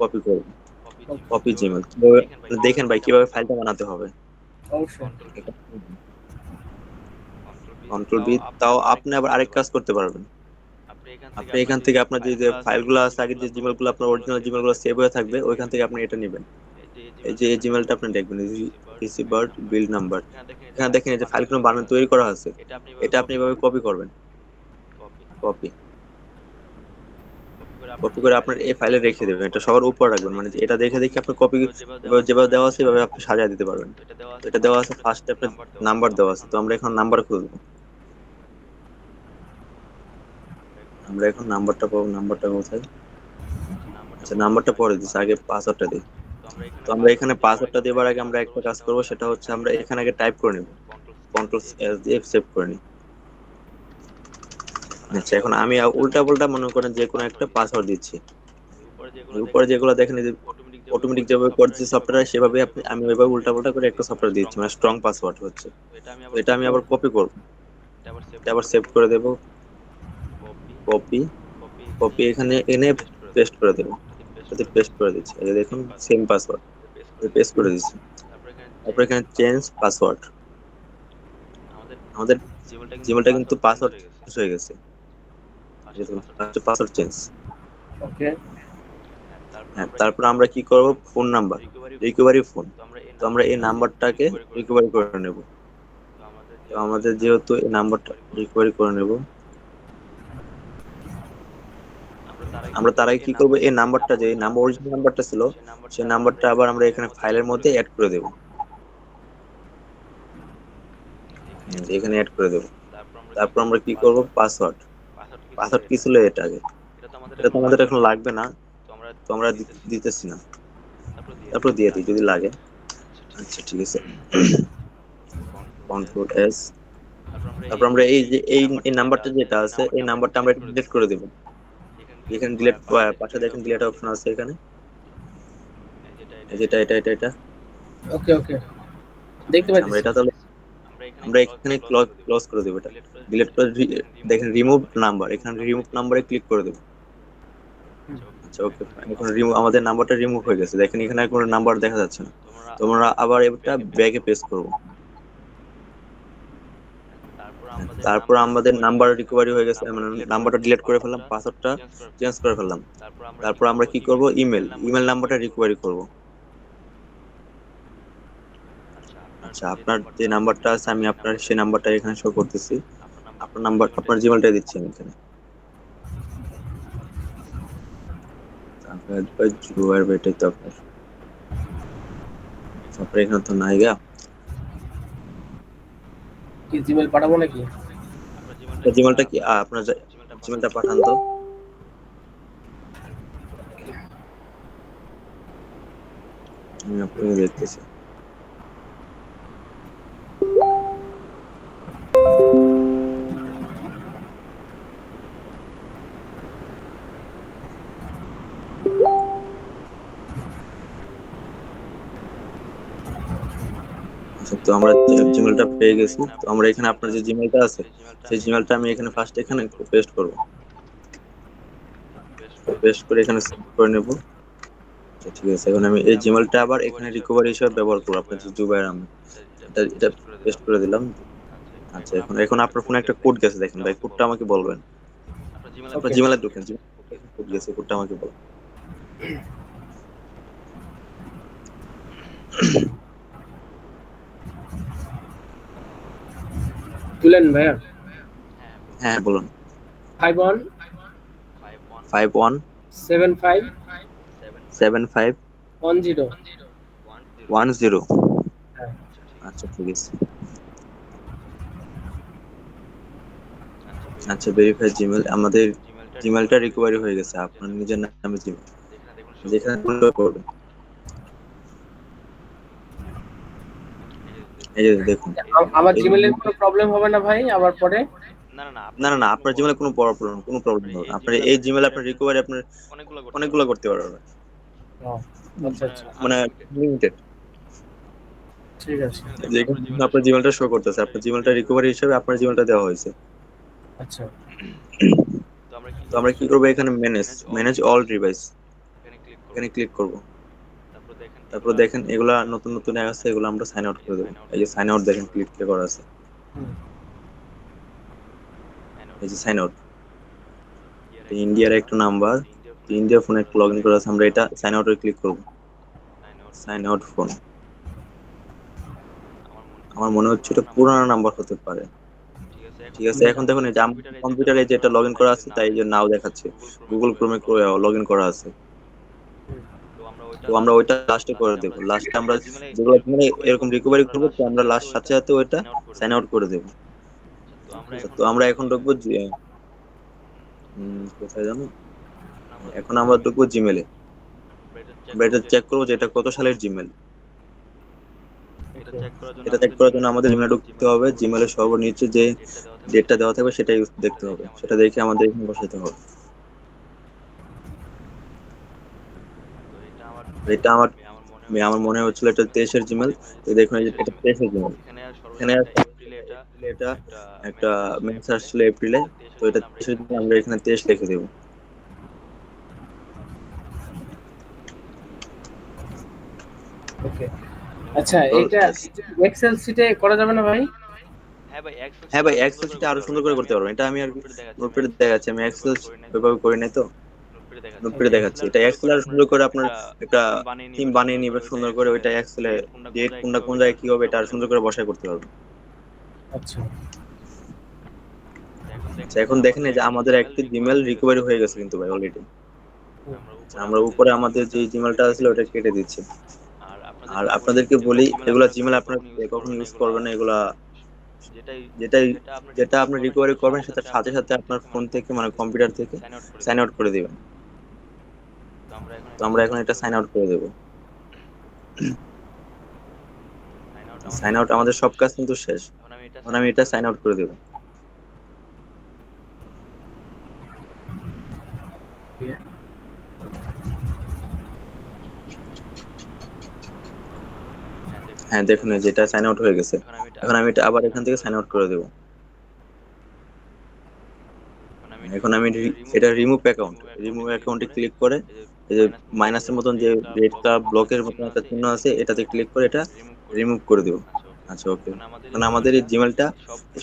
Copy করবেন, Okay, copy Gmail. কিভাবে দেখেন ভাই কিভাবে ফাইলটা বানাতে হবে। অবশ্যই। কন্ট্রোল বি, তাও আপনি আবার আরেক কাজ করতে পারবেন। আপনি এখান থেকে আপনার যে ফাইলগুলো আছে আগের যে জিমেলগুলো আপনার অরিজিনাল জিমেলগুলো সেভ হয়ে থাকবে ওইখান থেকে আপনি এটা নেবেন। এই যে এই জিমেলটা আপনি দেখবেন রিসিভার বিল্ড নাম্বার, এখানে দেখেন এই যে ফাইলগুলো বানানো তৈরি করা আছে, এটা আপনি এভাবে কপি করবেন। কপি কপি করে আপনার এই ফাইলে রেখে দেবেন, এটা সবার উপর রাখবেন, মানে এটা দেখে দেখে আপনার কপি যেভাবে দেওয়া আছে এভাবে আপনি সাজিয়ে দিতে পারবেন। তো এটা দেওয়া আছে ফার্স্টে আপনার নাম্বার দেওয়া আছে, তো আমরা এখন নাম্বার খুঁজবো। আমরা এখন নাম্বারটা পাবো, নাম্বারটা কোথায়? আচ্ছা নাম্বারটা পরে দিচ্ছি, আগে পাসওয়ার্ডটা দিই। তো আমরা এখানে পাসওয়ার্ডটা দেওয়ার আগে আমরা একটা কাজ করবো, সেটা হচ্ছে আমরা এখানে আগে টাইপ করে নেব, কন্ট্রোল এস দিয়ে সেভ করে নিই। আচ্ছা এখন আমি উল্টা পাল্টা মনে করেন যে কোনো একটা পাসওয়ার্ড দিচ্ছি। উপরে যেগুলো দেখেন এই যে অটোমেটিক যেভাবে করছে সফটওয়্যার, সেভাবে আমি ওইভাবে উল্টা পাল্টা করে একটা সফটওয়্যার দিচ্ছি, মানে স্ট্রং পাসওয়ার্ড হচ্ছে। তো এটা আমি আবার কপি করবো, এটা আবার সেভ করে দেবো, কপি, কপি এখানে এনে পেস্ট করে দেবো, এটাতে পেস্ট করে দিচ্ছি, এই যে দেখুন সেম পাসওয়ার্ড পেস্ট করে দিচ্ছি। তারপর এখানে চেঞ্জ পাসওয়ার্ড, আমাদের জিমেলটা কিন্তু পাসওয়ার্ড হয়ে গেছে, পাসওয়ার্ড চেঞ্জ। ওকে। হ্যাঁ তারপর আমরা কি করব, ফোন নাম্বার, রিকভারি ফোন। তো আমরা এই নাম্বারটাকে রিকভারি করে নেব। তো আমাদের যেহেতু এই নাম্বারটা রিকভারি করে নেব, আমরা তার আগে কি করব, এই নাম্বারটা যে নাম্বার অরিজিনাল নাম্বারটা ছিল সেই নাম্বারটা আবার আমরা এখানে ফাইলের মধ্যে অ্যাড করে দেব। এখানে অ্যাড করে দেব। তারপর আমরা কি করব, পাসওয়ার্ড, পাসওয়ার্ড কি ছিল এটা আগে, এটা তো আমাদের এখন লাগবে না, তো আমরা দিতেছি না, তারপর দিয়ে দিই যদি লাগে। আচ্ছা ঠিক আছে, কন্ট্রোল এস। তারপর আমরা এই যে এই নাম্বারটা যেটা আছে এই নাম্বারটা আমরা ডিলিট করে দেব। এখানে ডিলিট পাশে দেখেন ডিলিট অপশন আছে এখানে, এই যেটা এটা এটা এটা। ওকে ওকে, দেখতে আচ্ছা আমরা পাচ্ছি। এটা তাহলে আমরা এখানে ক্লোজ করে দেবো, এটা ডিলিট করে দেখেন রিমুভ নাম্বার, এখানে রিমুভ নাম্বারে ক্লিক করে দেবো। আচ্ছা ওকে, এখন রিমুভ, আমাদের নাম্বারটা রিমুভ হয়ে গেছে, দেখেন এখানে আর কোনো নাম্বার দেখা যাচ্ছে না। তো আমরা আবার এটা ব্যাকে পেস্ট করব। তারপর আমাদের নাম্বার রিকভারি হয়ে গেছে, মানে নাম্বারটা ডিলিট করে ফেললাম, পাসওয়ার্ডটা চেঞ্জ করে ফেললাম। তারপর আমরা কি করব, ইমেল নাম্বারটা রিকভারি করব। আচ্ছা আপনার যে নাম্বারটা আছে আমি আপনার সেই নাম্বারটা এখানে শো করতেছি, আপনার নাম্বার আপনার জিমেলটা দিচ্ছি আমি এখানে। তারপর জুয়ার বেটাই তো আপনার, তারপরে এখানে তো নাই গা, কি জিমেল পাঠাবো নাকি? আপনার জিমেলটা কি আপনার জিমেলটা পাঠান তো। আমি আপনাকে দেখতেছি। আচ্ছা তো আমরা জিমেলটা পেয়ে গেছি, তো আমরা এখানে আপনার যে জিমেলটা আছে সেই জিমেলটা আমি এখানে ফার্স্ট এখানে পেস্ট করব, পেস্ট করে এখানে সেভ করে নেব। আচ্ছা ঠিক আছে, এখন আমি এই জিমেলটা আবার এখানে রিকভারি হিসেবে ব্যবহার করবো, আপনার যে জুবাইর আহমেদ, এটা এটা পেস্ট করে দিলাম। আচ্ছা এখন এখন আপনার ফোনে একটা কোড গেছে, দেখেন ভাই কোডটা আমাকে বলবেন, আপনার ওকে, জিমেলে ঢুকেন, কোড গেছে, কোডটা আমাকে বলেন। তুলেন ভাইয়া। হ্যাঁ বলুন। 51 5175 75 10। 10। হ্যাঁ। আচ্ছা ঠিক আছে। আচ্ছা ভেরিফাই জিমেল, আমাদের জিমেলটা রিকভারি হয়ে গেছে, আপনার নিজের নামে জিমেল, যেখানে করবেন। এই যে দেখুন, আমার এই জিমেলের কোনো প্রবলেম হবে না ভাই আবার পরে? না না না, আপনার জিমেলে কোনো প্রবলেম হবে না, আপনার এই জিমেল আপনার রিকভারি আপনার অনেকগুলো করতে পারবেন, ও, আচ্ছা আচ্ছা, মানে লিমিটেড। ঠিক আছে। যেখানে আপনার জিমেলটা শো করতেছে, আপনার জিমেলটা রিকভারি হিসেবে আপনার জিমেলটা দেওয়া হয়েছে। আচ্ছা, তো আমরা কি করবো, এখানে ম্যানেজ ম্যানেজ অল ডিভাইস, এখানে ক্লিক করব। তারপর দেখেন এগুলা নতুন নতুন অ্যাপ আছে, এগুলো আমরা সাইন আউট করে দেবো, এই যে সাইন আউট দেখেন ক্লিক করা আছে, হুম, এই যে সাইন আউট। ইন্ডিয়ার একটা নাম্বার, ইন্ডিয়ার ফোনে একটা লগ ইন করা আছে, আমরা এটা সাইন আউটে ক্লিক করবো। Sign out phone. আমার মনে হচ্ছে এটা পুরানো নাম্বার হতে পারে। ঠিক আছে, এখন দেখুন এই যে আমার কম্পিউটারে যে এটা লগ ইন করা আছে তাই যে নাও দেখাচ্ছে, গুগল ক্রোমে লগ ইন করা আছে। তো আমরা ওইটা লাস্টে করে দেবো, লাস্টে আমরা যেগুলো মানে এরকম রিকভারি করবো, তো আমরা লাস্ট সাথে সাথে ওইটা সাইন আউট করে দেবো। আচ্ছা, তো আমরা এখন ঢুকবো কোথায় জানো, এখন আমরা ঢুকবো জিমেলে। আমরা এটা চেক করবো যে এটা কত সালের জিমেল। ওকে। এটা চেক করার জন্য আমাদের জিমেলে ঢুকতে হবে, জিমেলের সর্বনিচে যে ডেটটা দেওয়া থাকবে সেটা ইউজ দেখতে হবে, সেটা দেখে আমাদের এখানে বসাতে হবে। এটা আমার আমার মনে হচ্ছিল এটা 23-এর জিমেল। তো দেখুন এই যে এটা 23-এর জিমেল। এখানে এপ্রিলে এটা একটা মেসেজ আসছিল এপ্রিলে, তো এটা 23-এর জিমেল, আমরা এখানে 23 লিখে দেবো। ওকে। আচ্ছা, কন্ট্রোল এটা এস। এক্সেল শিটে করা যাবে না ভাই? হ্যাঁ ভাই, এক্সেল শিটে আরো সুন্দর করে করতে পারবো, এটা আমি আর নোটপ্যাডে দেখাচ্ছি, আমি এক্সেল ওইভাবে করি নাই তো, নোটপ্যাডে ওকে। দেখাচ্ছি। এটা এক্সেল আর সুন্দর করে আপনার একটা থিম বানিয়ে নিবে সুন্দর করে, ওইটা এক্সেলে ডেট কোনটা কোন জায়গায় কি হবে এটা আর সুন্দর করে বসায় করতে পারবে। আচ্ছা। আচ্ছা, এখন দেখেন এই যে আমাদের একটা জিমেল রিকভারি হয়ে গেছে কিন্তু ভাই অলরেডি। হুম। আচ্ছা, আমরা উপরে আমাদের যে জিমেলটা ছিল ওটা কেটে দিচ্ছি। আর আপনাদেরকে বলি, এগুলা জিমেল আপনারা কখন ইউজ করবেন না, এগুলা যেটাই যেটা আপনি রিকভারি করবেন সেটার সাথে সাথে আপনার ফোন থেকে মানে কম্পিউটার থেকে সাইন আউট করে দিবেন। তো আমরা এখন এটা সাইন আউট করে দেবো। সাইন আউট, আমাদের সব কাজ কিন্তু শেষ। এখন আমি এটা সাইন আউট করে দেবো। হ্যাঁ দেখুন এই যে এটা সাইন আউট হয়ে গেছে। এখন আমি এটা আবার এখান থেকে সাইন আউট করে দেবো। এখন আমি এটা রিমুভ অ্যাকাউন্ট, রিমুভ অ্যাকাউন্টে ক্লিক করে এই যে মাইনাসের মতন যে রেড কালার ব্লকের মতন একটা চিহ্ন আছে এটাতে ক্লিক করে এটা রিমুভ করে দেবো। আচ্ছা ওকে। মানে আমাদের এই জিমেলটা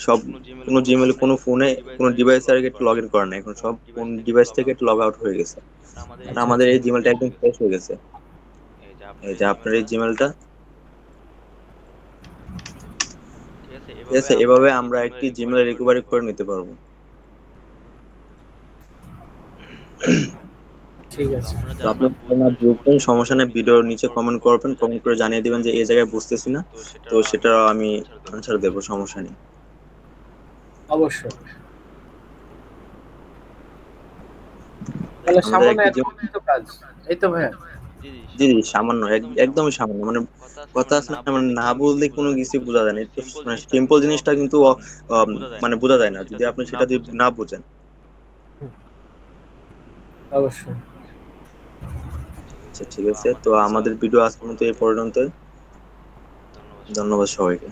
সব কোনো জিমেল কোনো ফোনে কোনো ডিভাইসে আর কি লগ ইন করা নাই, এখন সব কোন ডিভাইস থেকে লগ আউট হয়ে গেছে। আর আচ্ছা, আমাদের আচ্ছা। এই জিমেলটা একদম ফ্রেশ হয়ে গেছে। এই যে আপনার এই জিমেলটা। ঠিক আছে, এভাবে আমরা একটি জিমেল রিকভারি করে নিতে পারবো। ঠিক আছে। তো আপনার ধারণা বুঝবেন, সমস্যা নেই, ভিডিওর নিচে কমেন্ট করবেন, কমেন্ট করে জানিয়ে দিবেন যে এই জায়গায় বুঝতেছি না, তো সেটা আমি আনসার দেবো, সমস্যা নেই। অবশ্যই। তাহলে আমাদের সামান্য একটি এতটুকুই তো কাজ। এই তো ভাইয়া? জি জি সামান্য, একদমই সামান্য, মানে কথা আছে না, মানে না বললে কোনো কিছু বোঝা যায় না, একটু মানে সিম্পল জিনিসটা কিন্তু মানে বোঝা যায় না যদি আপনি সেটা যদি না বোঝেন। হুম, অবশ্যই। আচ্ছা ঠিক আছে, তো আমাদের ভিডিও আজকের মতো এই পর্যন্ত। ধন্যবাদ সবাইকে।